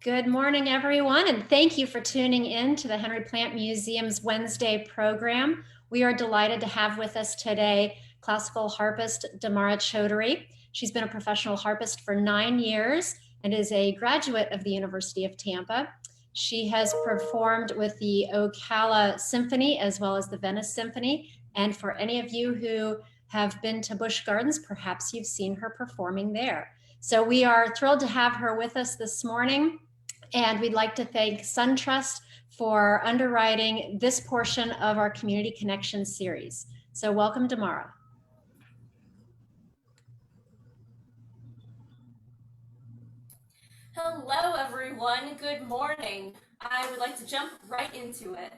Good morning, everyone, and thank you for tuning in to the Henry Plant Museum's Wednesday program. We are delighted to have with us today classical harpist Damara Chaudhuri. She's been a professional harpist for 9 years and is a graduate of the University of Tampa. She has performed with the Ocala Symphony as well as the Venice Symphony. And for any of you who have been to Busch Gardens, perhaps you've seen her performing there. So we are thrilled to have her with us this morning. And we'd like to thank SunTrust for underwriting this portion of our Community Connection series. So welcome, Damara. Hello, everyone. Good morning. I would like to jump right into it.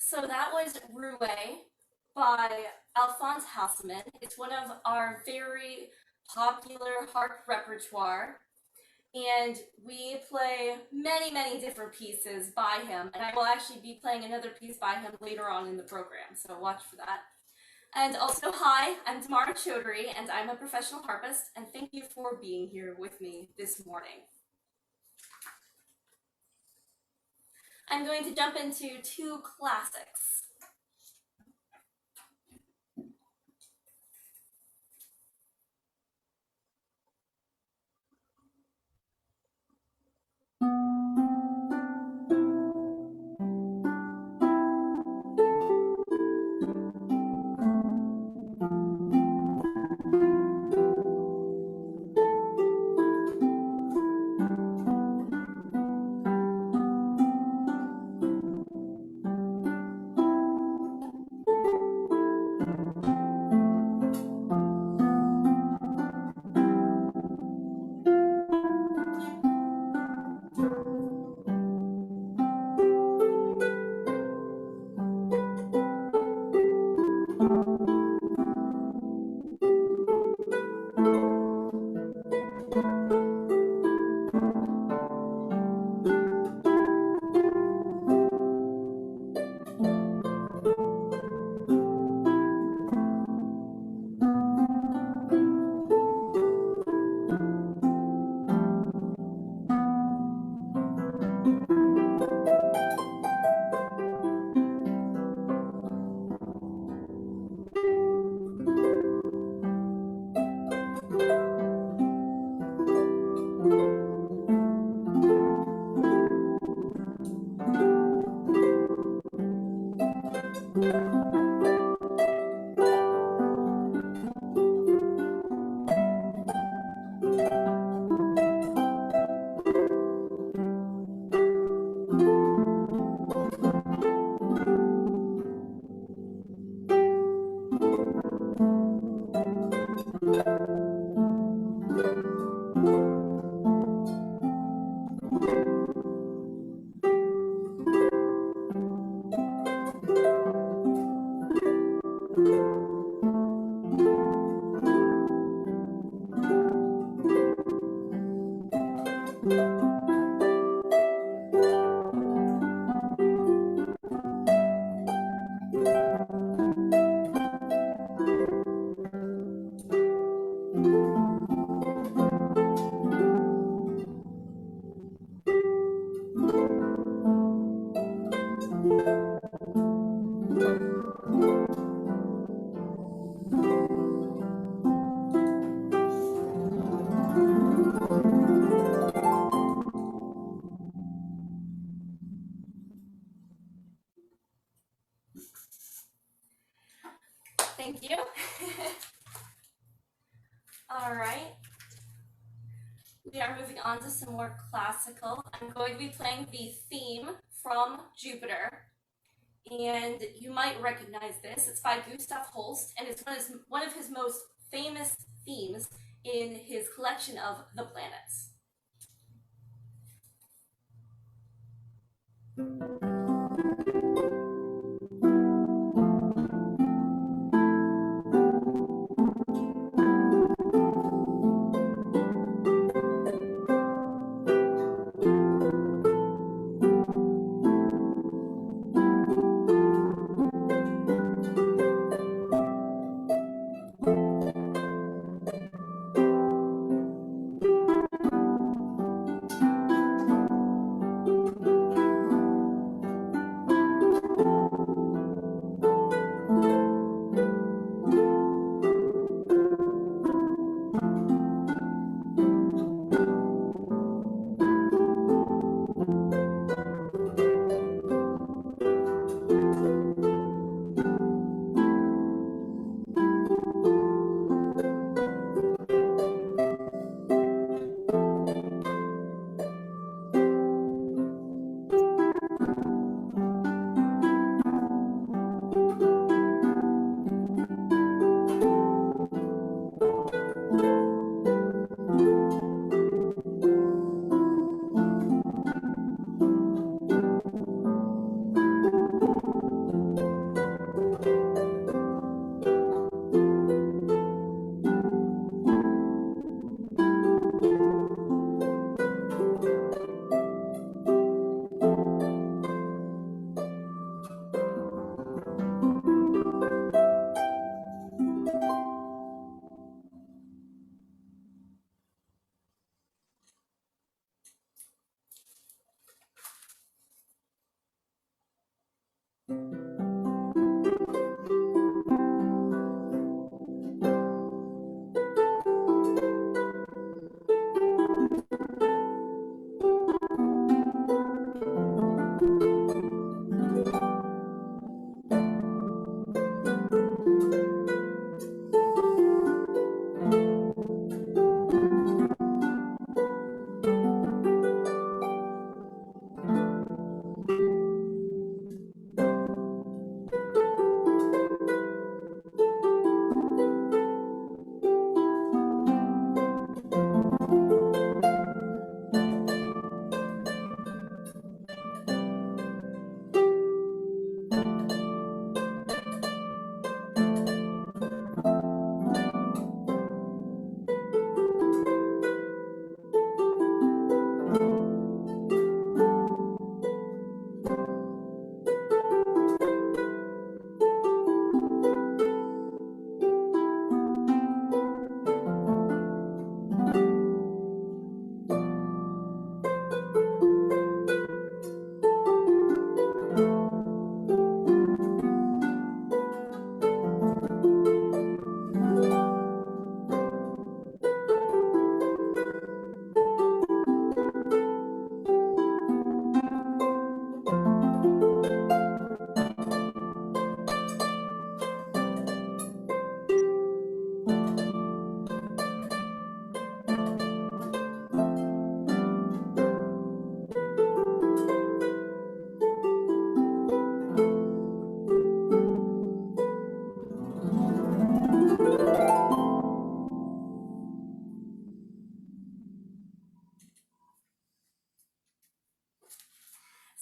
So that was Roue by Alphonse Hasselmann. It's one of our very popular harp repertoire. And we play many, many different pieces by him. And I will actually be playing another piece by him later on in the program, so watch for that. And also, hi, I'm Damara Chaudhuri, and I'm a professional harpist, and thank you for being here with me this morning. I'm going to jump into two classics. Thank you. All right. We are moving on to some more classical. I'm going to be playing the theme from Jupiter. And you might recognize this. It's by Gustav Holst, and it's one of his most famous themes in his collection of The Planets.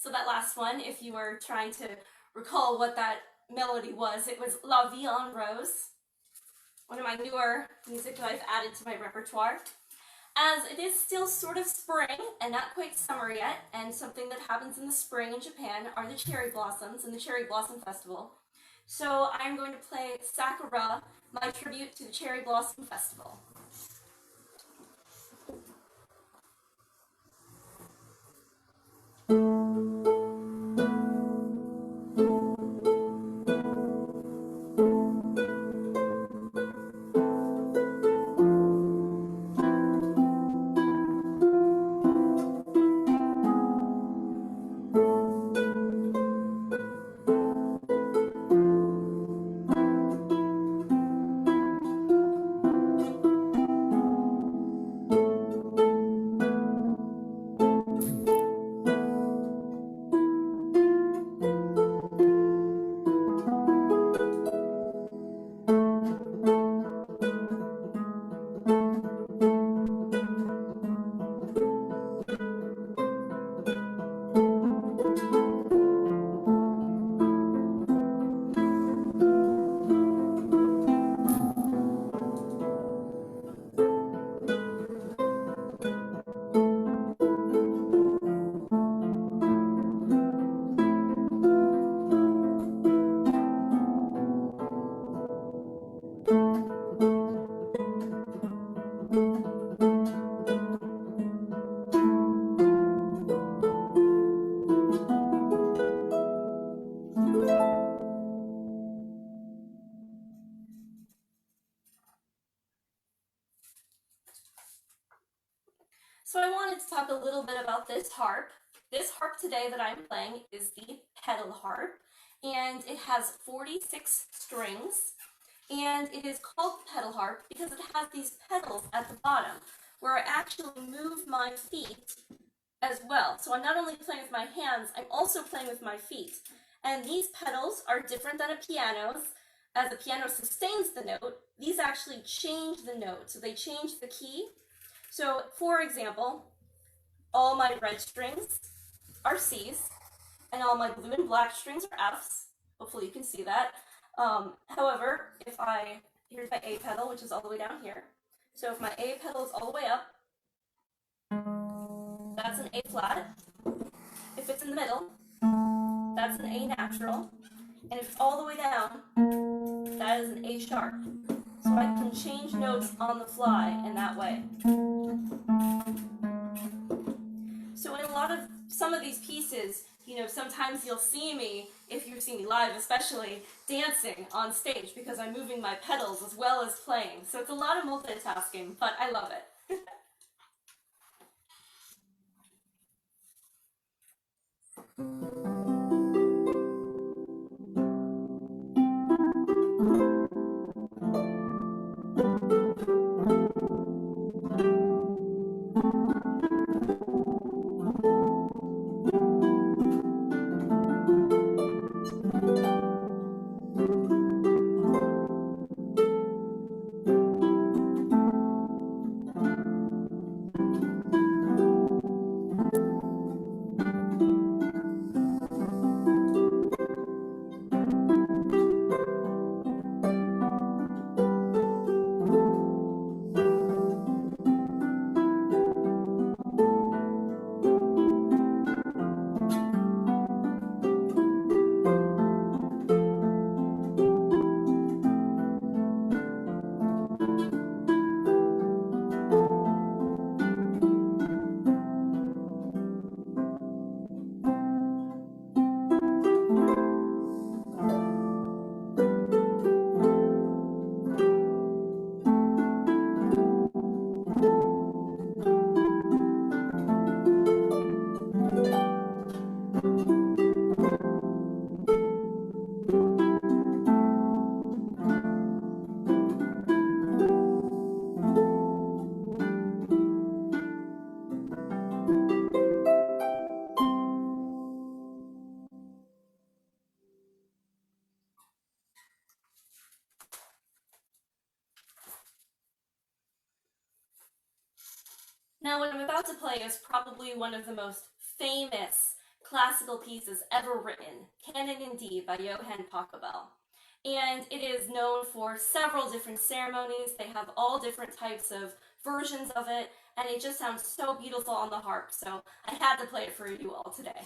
So that last one, if you were trying to recall what that melody was, it was La Vie en Rose, one of my newer music that I've added to my repertoire. As it is still sort of spring and not quite summer yet, and something that happens in the spring in Japan are the cherry blossoms and the Cherry Blossom Festival. So I'm going to play Sakura, my tribute to the Cherry Blossom Festival. talk a little bit about this harp. This harp today that I'm playing is the pedal harp, and it has 46 strings, and it is called the pedal harp because it has these pedals at the bottom where I actually move my feet as well. So I'm not only playing with my hands, I'm also playing with my feet. And these pedals are different than a piano's. As a piano sustains the note, these actually change the note. So they change the key. So for example, all my red strings are C's, and all my blue and black strings are F's. Hopefully you can see that. However, here's my A pedal, which is all the way down here. So if my A pedal is all the way up, that's an A flat. If it's in the middle, that's an A natural. And if it's all the way down, that is an A sharp. So I can change notes on the fly in that way. So in some of these pieces, sometimes you'll see me, if you see me live especially, dancing on stage because I'm moving my pedals as well as playing. So it's a lot of multitasking, but I love it. Now, what I'm about to play is probably one of the most famous classical pieces ever written, Canon in D by Johann Pachelbel. And it is known for several different ceremonies. They have all different types of versions of it, and it just sounds so beautiful on the harp. So I had to play it for you all today.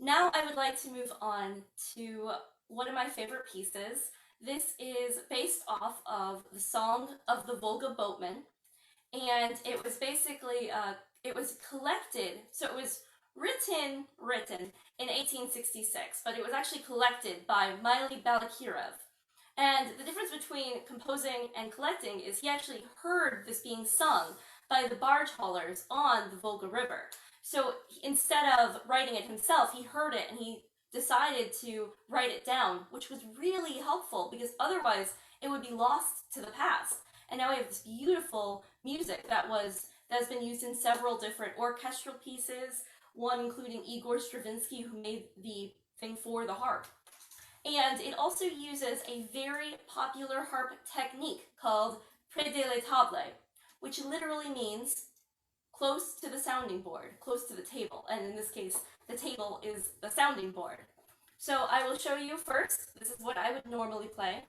Now I would like to move on to one of my favorite pieces. This is based off of the Song of the Volga Boatman, and it was basically it was collected. So it was written in 1866, but it was actually collected by Miley Balakirev. And the difference between composing and collecting is he actually heard this being sung by the barge haulers on the Volga River. So instead of writing it himself, he heard it and he decided to write it down, which was really helpful because otherwise it would be lost to the past. And now we have this beautiful music that has been used in several different orchestral pieces, one including Igor Stravinsky, who made the thing for the harp. And it also uses a very popular harp technique called près de la table, which literally means close to the sounding board, close to the table. And in this case, the table is the sounding board. So I will show you first. This is what I would normally play.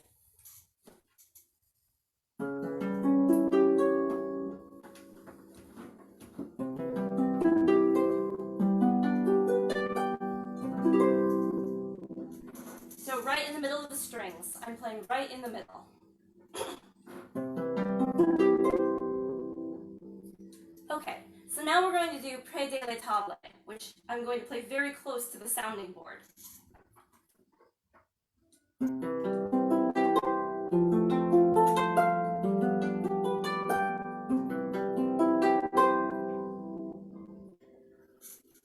So right in the middle of the strings, I'm playing right in the middle. Okay, so now we're going to do près de la table, which I'm going to play very close to the sounding board.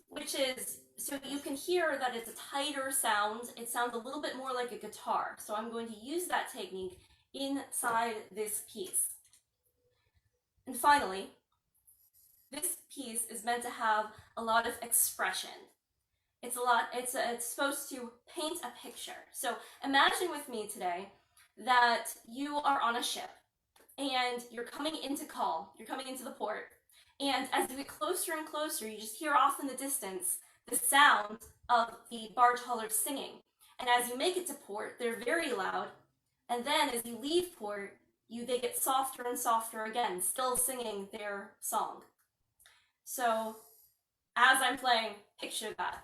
Which is, so you can hear that it's a tighter sound. It sounds a little bit more like a guitar. So I'm going to use that technique inside this piece. And finally, this piece is meant to have a lot of expression. It's supposed to paint a picture. So imagine with me today that you are on a ship and you're coming into call, you're coming into the port, and as you get closer and closer, you just hear off in the distance the sound of the barge haulers singing. And as you make it to port, they're very loud, and then as you leave port, they get softer and softer again, still singing their song. So as I'm playing, picture that.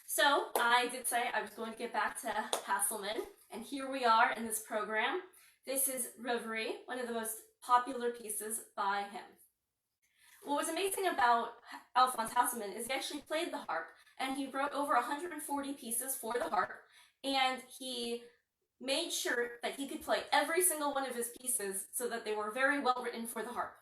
So I did say I was going to get back to Hasselman, and here we are in this program. This is Reverie, one of the most popular pieces by him. What was amazing about Alphonse Hasselman is he actually played the harp, and he wrote over 140 pieces for the harp, and he made sure that he could play every single one of his pieces so that they were very well written for the harp.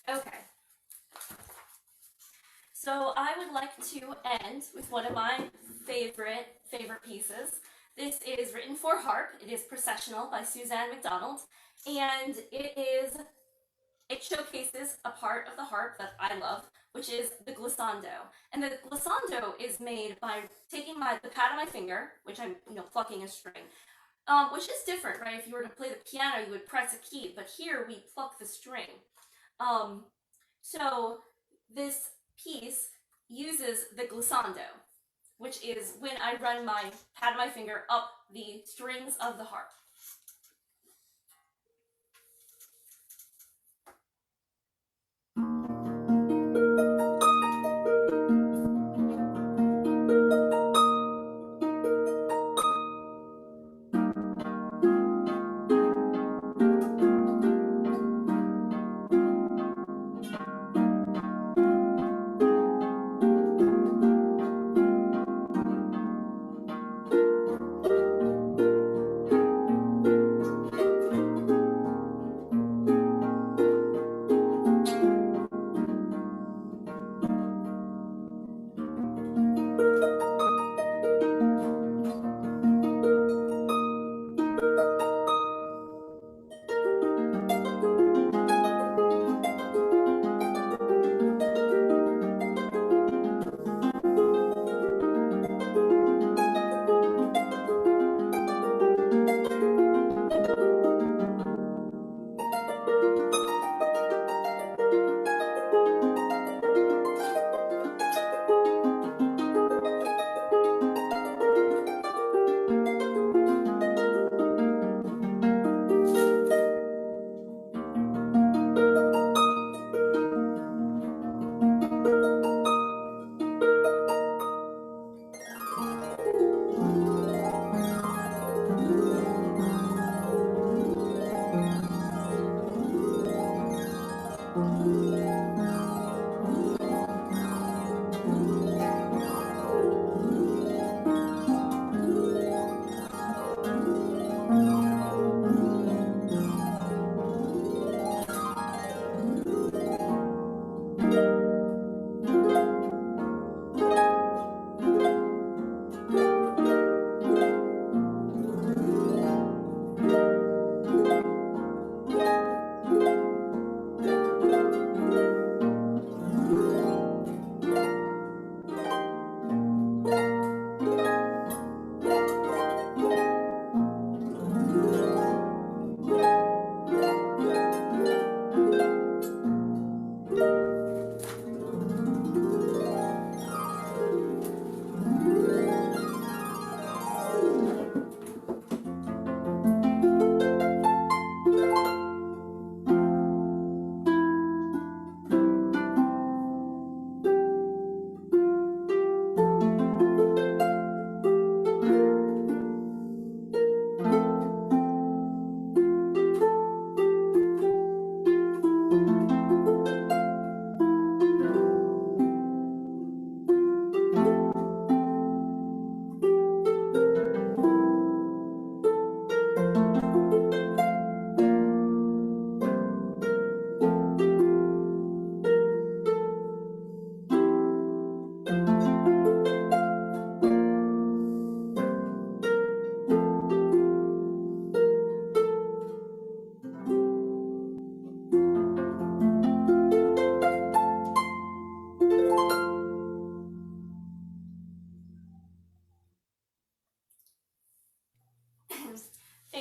Okay. So I would like to end with one of my favorite pieces. This is written for harp. It is Processional by Suzanne MacDonald, and it showcases a part of the harp that I love, which is the glissando. And the glissando is made by taking the pad of my finger, which I'm plucking a string, which is different, right? If you were to play the piano, you would press a key, but here we pluck the string. So this piece uses the glissando, which is when I run my pad of my finger up the strings of the harp.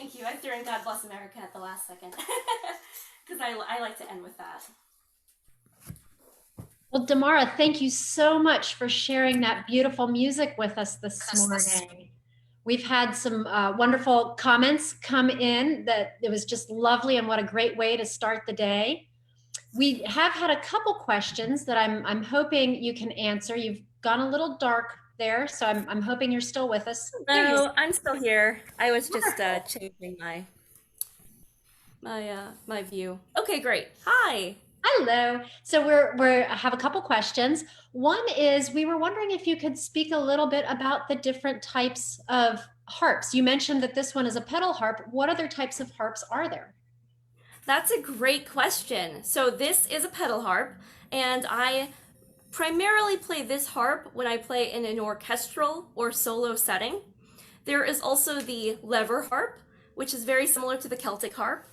Thank you. I threw in God Bless America at the last second because I like to end with that. Well, Damara, thank you so much for sharing that beautiful music with us this morning. We've had some wonderful comments come in that it was just lovely and what a great way to start the day. We have had a couple questions that I'm hoping you can answer. You've gone a little dark there, so I'm hoping you're still with us. No, I'm still here. I was just changing my view. Okay, great. Hi. Hello. So I have a couple questions. One is we were wondering if you could speak a little bit about the different types of harps. You mentioned that this one is a pedal harp. What other types of harps are there? That's a great question. So this is a pedal harp, and I primarily play this harp when I play in an orchestral or solo setting. There is also the lever harp, which is very similar to the Celtic harp,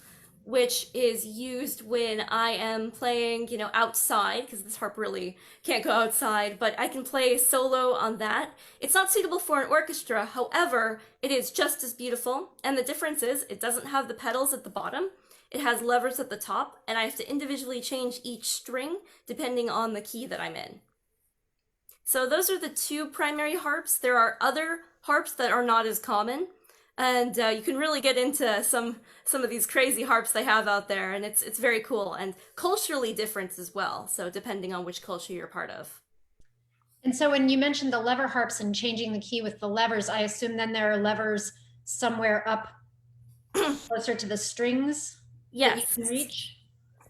which is used when I am playing, outside, because this harp really can't go outside, but I can play solo on that. It's not suitable for an orchestra, however, it is just as beautiful, and the difference is it doesn't have the pedals at the bottom. It has levers at the top, and I have to individually change each string depending on the key that I'm in. So those are the two primary harps. There are other harps that are not as common, and you can really get into some of these crazy harps they have out there, and it's very cool and culturally different as well, so depending on which culture you're part of. And so when you mentioned the lever harps and changing the key with the levers, I assume then there are levers somewhere up closer to the strings? Yes. That you can reach?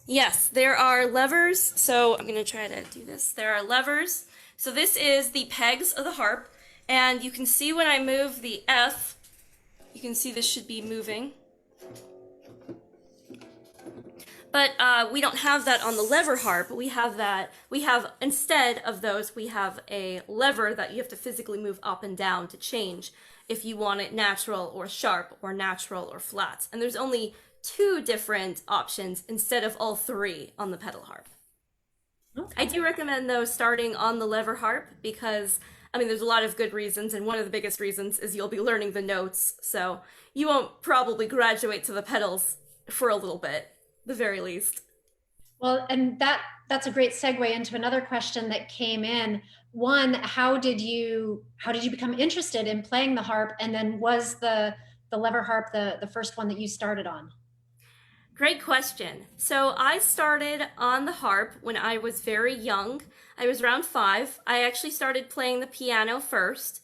Yes, there are levers. So I'm going to try to do this. There are levers. So this is the pegs of the harp. And you can see when I move the F, you can see this should be moving. But we don't have that on the lever harp. We have, instead of those, we have a lever that you have to physically move up and down to change if you want it natural or sharp or natural or flat. And there's only two different options instead of all three on the pedal harp. Okay. I do recommend, though, starting on the lever harp because, there's a lot of good reasons, and one of the biggest reasons is you'll be learning the notes, so you won't probably graduate to the pedals for a little bit, the very least. Well, and that's a great segue into another question that came in. One, how did you become interested in playing the harp, and then was the lever harp the first one that you started on? Great question. So I started on the harp when I was very young. I was around 5. I actually started playing the piano first.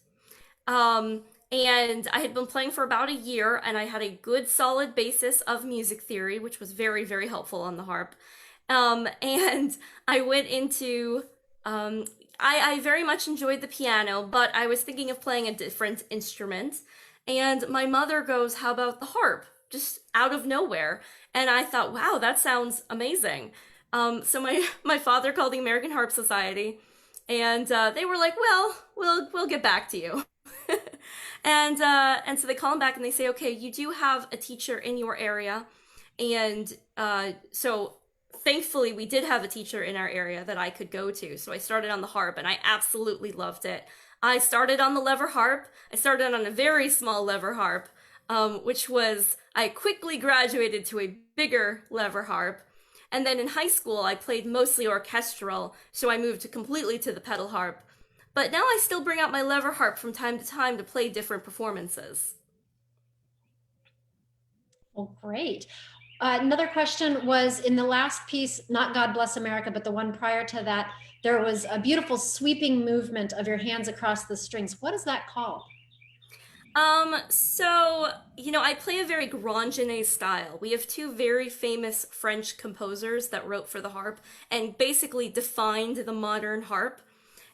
And I had been playing for about a year, and I had a good solid basis of music theory, which was very, very helpful on the harp. And I went into, I very much enjoyed the piano, but I was thinking of playing a different instrument. And my mother goes, "How about the harp?" Just out of nowhere. And I thought, wow, that sounds amazing. So my father called the American Harp Society, and they were like, well, we'll get back to you. And so they call him back and they say, okay, you do have a teacher in your area. And so thankfully we did have a teacher in our area that I could go to. So I started on the harp and I absolutely loved it. I started on the lever harp. I started on a very small lever harp, which was, I quickly graduated to a bigger lever harp. And then in high school, I played mostly orchestral, so I moved completely to the pedal harp. But now I still bring out my lever harp from time to time to play different performances. Well, great. Another question was in the last piece, not God Bless America, but the one prior to that, there was a beautiful sweeping movement of your hands across the strings. What is that called? I play a very grand genet style. We have two very famous French composers that wrote for the harp and basically defined the modern harp.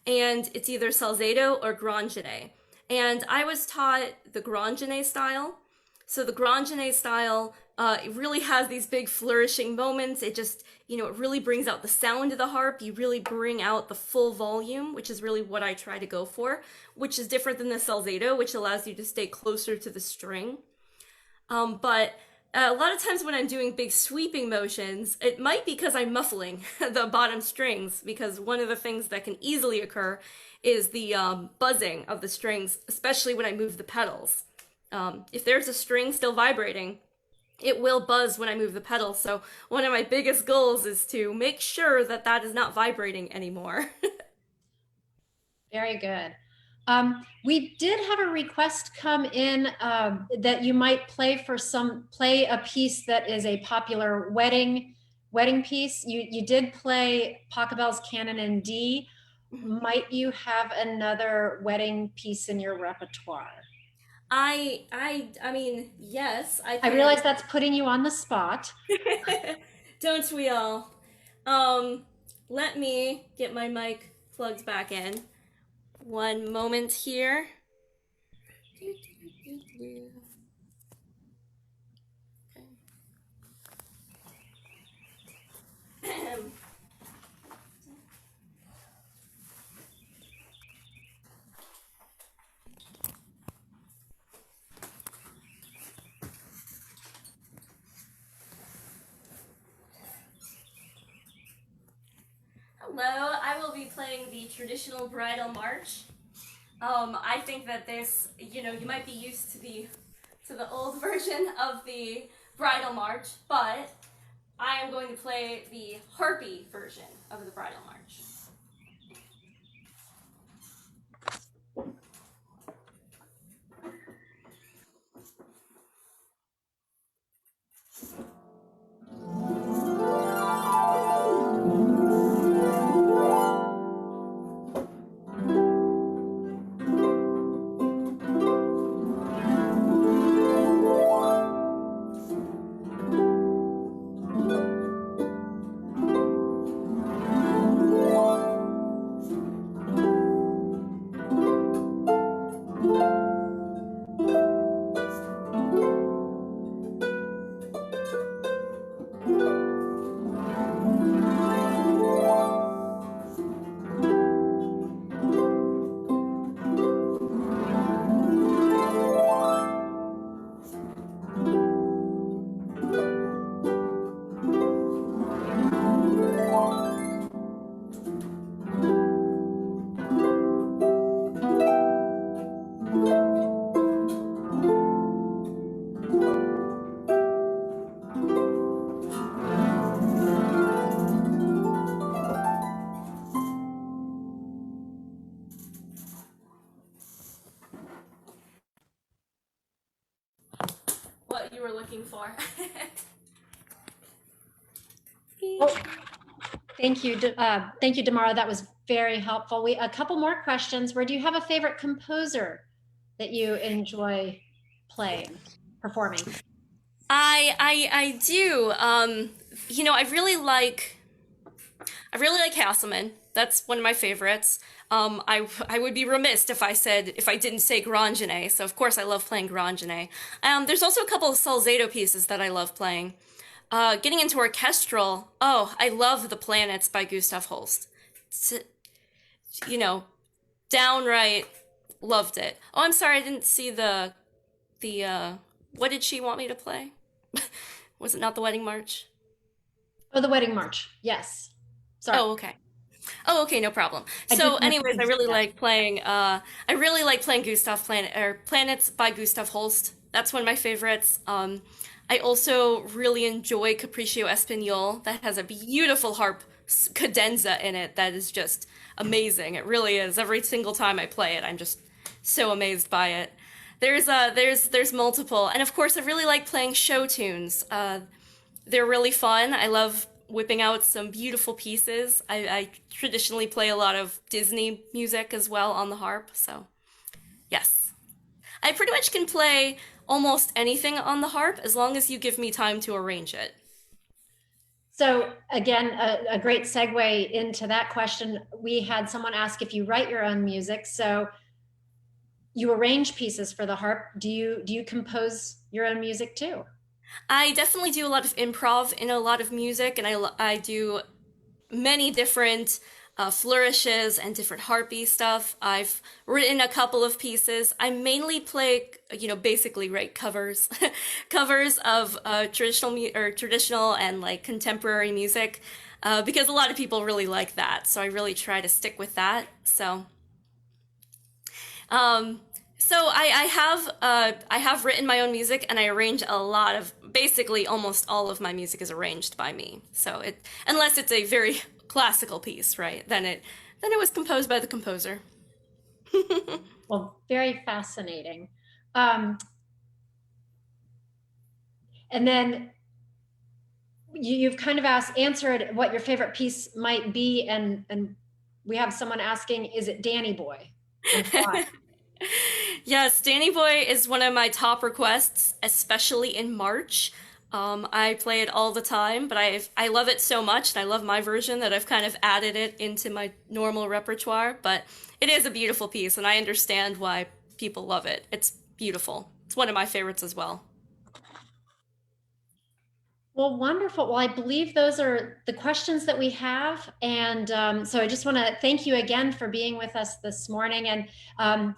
And it's either salzedo or grand genet. And I was taught the grand genet style. So the grand genet style, it really has these big flourishing moments. It just, it really brings out the sound of the harp. You really bring out the full volume, which is really what I try to go for, which is different than the salzedo, which allows you to stay closer to the string. But a lot of times when I'm doing big sweeping motions, it might be because I'm muffling the bottom strings, because one of the things that can easily occur is the buzzing of the strings, especially when I move the pedals. if there's a string still vibrating, it will buzz when I move the pedal. So one of my biggest goals is to make sure that that is not vibrating anymore. Very good. We did have a request come in that you might play a piece that is a popular wedding piece. You did play Pachelbel's Canon in D. Might you have another wedding piece in your repertoire? I mean, yes, I I can. realize that's putting you on the spot. Don't we all? Um, Let me get my mic plugged back in. One moment here. Hello, I will be playing the traditional bridal march. I think that this, you might be used to the old version of the bridal march, but I am going to play the harpy version of the bridal march. What you were looking for. Oh, thank you, Damara. That was very helpful. A couple more questions. Where do you have a favorite composer that you enjoy performing? I do. I really like Hasselman. That's one of my favorites. I would be remiss if I didn't say Grandjeannet. So of course I love playing Grandjeannet. There's also a couple of Salzedo pieces that I love playing. Getting into orchestral. Oh, I love The Planets by Gustav Holst. It's, you know, downright loved it. Oh, I'm sorry, I didn't see the. What did she want me to play? Was it not the Wedding March? Oh, the Wedding March. Yes. Sorry. Oh, okay. Oh, okay, no problem. I So, didn't know if anyways, you could see that. I really like playing Planets by Gustav Holst. That's one of my favorites. I also really enjoy Capriccio Espagnol. That has a beautiful harp cadenza in it that is just amazing. It really is. Every single time I play it, I'm just so amazed by it. There's multiple, and of course, I really like playing show tunes. They're really fun. I love whipping out some beautiful pieces. I traditionally play a lot of Disney music as well on the harp, so yes. I pretty much can play almost anything on the harp as long as you give me time to arrange it. So again, a great segue into that question. We had someone ask if you write your own music. So you arrange pieces for the harp. Do you compose your own music too? I definitely do a lot of improv in a lot of music, and I do many different flourishes and different harpy stuff. I've written a couple of pieces. I mainly play, basically write covers, covers of traditional and like contemporary music, because a lot of people really like that. So I really try to stick with that. Um, So I have written my own music, and I arrange a lot of, basically almost all of my music is arranged by me. So it, unless it's a very classical piece, right? Then it was composed by the composer. Well, very fascinating. Um, and then you've kind of answered what your favorite piece might be, and we have someone asking, is it Danny Boy, and why? Yes, Danny Boy is one of my top requests, especially in March. I play it all the time, but I love it so much, and I love my version that I've kind of added it into my normal repertoire. But it is a beautiful piece, and I understand why people love it. It's beautiful. It's one of my favorites as well. Well, wonderful. Well, I believe those are the questions that we have. And so I just want to thank you again for being with us this morning. And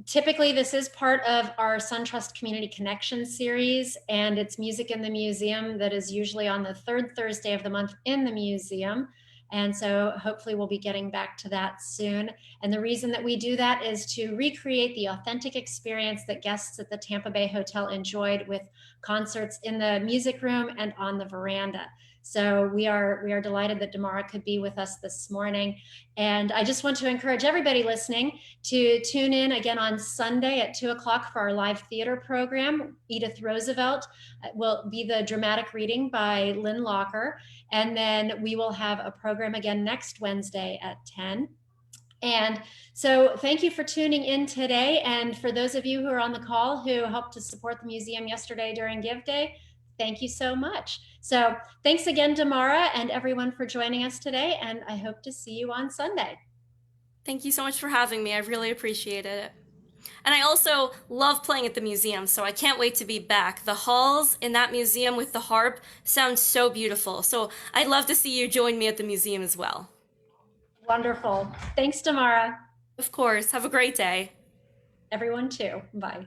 typically, this is part of our SunTrust Community Connection series, and it's Music in the Museum that is usually on the third Thursday of the month in the museum. And so hopefully we'll be getting back to that soon. And the reason that we do that is to recreate the authentic experience that guests at the Tampa Bay Hotel enjoyed with concerts in the music room and on the veranda. So we are delighted that Damara could be with us this morning. And I just want to encourage everybody listening to tune in again on Sunday at 2 o'clock for our live theater program. Edith Roosevelt will be the dramatic reading by Lynn Locker. And then we will have a program again next Wednesday at 10. And so thank you for tuning in today. And for those of you who are on the call who helped to support the museum yesterday during Give Day, thank you so much. So thanks again, Damara, and everyone for joining us today. And I hope to see you on Sunday. Thank you so much for having me. I really appreciated it. And I also love playing at the museum, so I can't wait to be back. The halls in that museum with the harp sound so beautiful. So I'd love to see you join me at the museum as well. Wonderful. Thanks, Damara. Of course. Have a great day. Everyone too. Bye.